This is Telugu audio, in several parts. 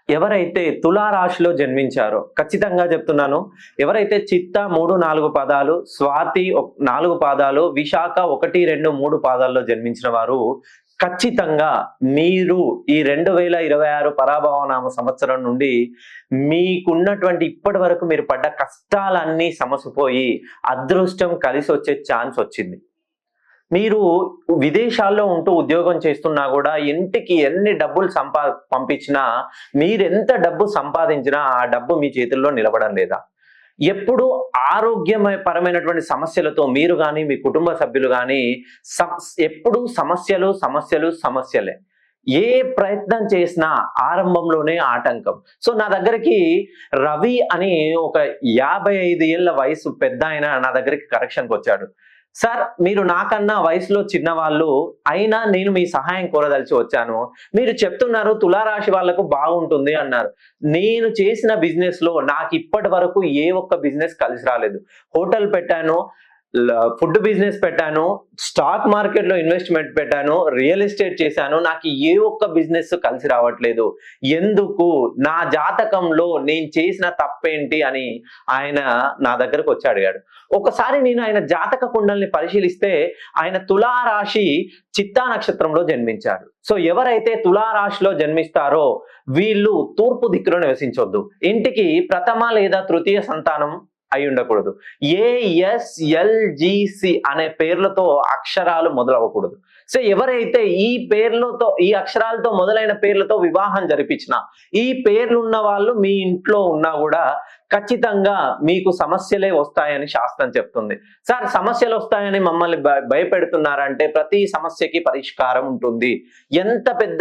ఎవరైతే తులారాశిలో జన్మించారో ఖచ్చితంగా చెప్తున్నాను. ఎవరైతే చిత్త 3, 4 పాదాలు, స్వాతి 4 పాదాలు, విశాఖ 1, 2, 3 పాదాల్లో జన్మించిన వారు ఖచ్చితంగా మీరు ఈ 2026 పరాభవనామ సంవత్సరం నుండి మీకున్నటువంటి ఇప్పటి వరకు మీరు పడ్డ కష్టాలన్నీ సమసిపోయి అదృష్టం కలిసొచ్చే ఛాన్స్ వచ్చింది. మీరు విదేశాల్లో ఉంటూ ఉద్యోగం చేస్తున్నా కూడా ఇంటికి ఎన్ని డబ్బులు పంపించినా మీరెంత డబ్బు సంపాదించినా ఆ డబ్బు మీ చేతుల్లో నిలబడం లేదా? ఎప్పుడు ఆరోగ్యపరమైనటువంటి సమస్యలతో మీరు కానీ మీ కుటుంబ సభ్యులు కానీ ఎప్పుడు సమస్యలే. ఏ ప్రయత్నం చేసినా ఆరంభంలోనే ఆటంకం. సో నా దగ్గరికి రవి అని ఒక 55 ఏళ్ల వయసు పెద్ద ఆయన నా దగ్గరికి కరెక్షన్కి వచ్చాడు. సార్, మీరు నాకన్నా వయసులో చిన్నవాళ్ళు అయినా నేను మీ సహాయం కోరదలిచి వచ్చాను. మీరు చెప్తున్నారు తులారాశి వాళ్లకు బాగుంటుంది అన్నారు. నేను చేసిన బిజినెస్ లో నాకు ఇప్పటి వరకు ఏ ఒక్క బిజినెస్ కలిసి రాలేదు. హోటల్ పెట్టాను, ఫుడ్ బిజినెస్ పెట్టాను, స్టాక్ మార్కెట్ లో ఇన్వెస్ట్మెంట్ పెట్టాను, రియల్ ఎస్టేట్ చేశాను. నాకు ఏ ఒక్క బిజినెస్ కలిసి రావట్లేదు. ఎందుకు? నా జాతకంలో నేను చేసిన తప్పేంటి అని ఆయన నా దగ్గరకు వచ్చి అడిగాడు. ఒకసారి నేను ఆయన జాతక కుండల్ని పరిశీలిస్తే ఆయన తులారాశి చిత్తా నక్షత్రంలో జన్మించాడు. సో ఎవరైతే తులారాశిలో జన్మిస్తారో వీళ్ళు తూర్పు దిక్కులో నివసించొద్దు. ఇంటికి ప్రథమ లేదా తృతీయ సంతానం అయి ఉండకూడదు. ASLGC అనే పేర్లతో అక్షరాలు మొదలవ్వకూడదు. సో ఎవరైతే ఈ అక్షరాలతో మొదలైన పేర్లతో వివాహం జరిపించిన ఈ పేర్లున్న వాళ్ళు మీ ఇంట్లో ఉన్నా కూడా ఖచ్చితంగా మీకు సమస్యలే వస్తాయని శాస్త్రం చెప్తుంది. సార్, సమస్యలు వస్తాయని మమ్మల్ని భయపెడుతున్నారంటే ప్రతి సమస్యకి పరిష్కారం ఉంటుంది. ఎంత పెద్ద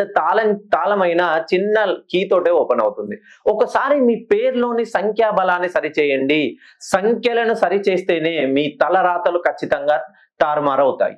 తాళమైనా చిన్న కీతోటే ఓపెన్ అవుతుంది. ఒకసారి మీ పేర్లోని సంఖ్యా బలాన్ని సరిచేయండి. సంఖ్యలను సరిచేస్తేనే మీ తలరాతలు ఖచ్చితంగా తారుమారవుతాయి.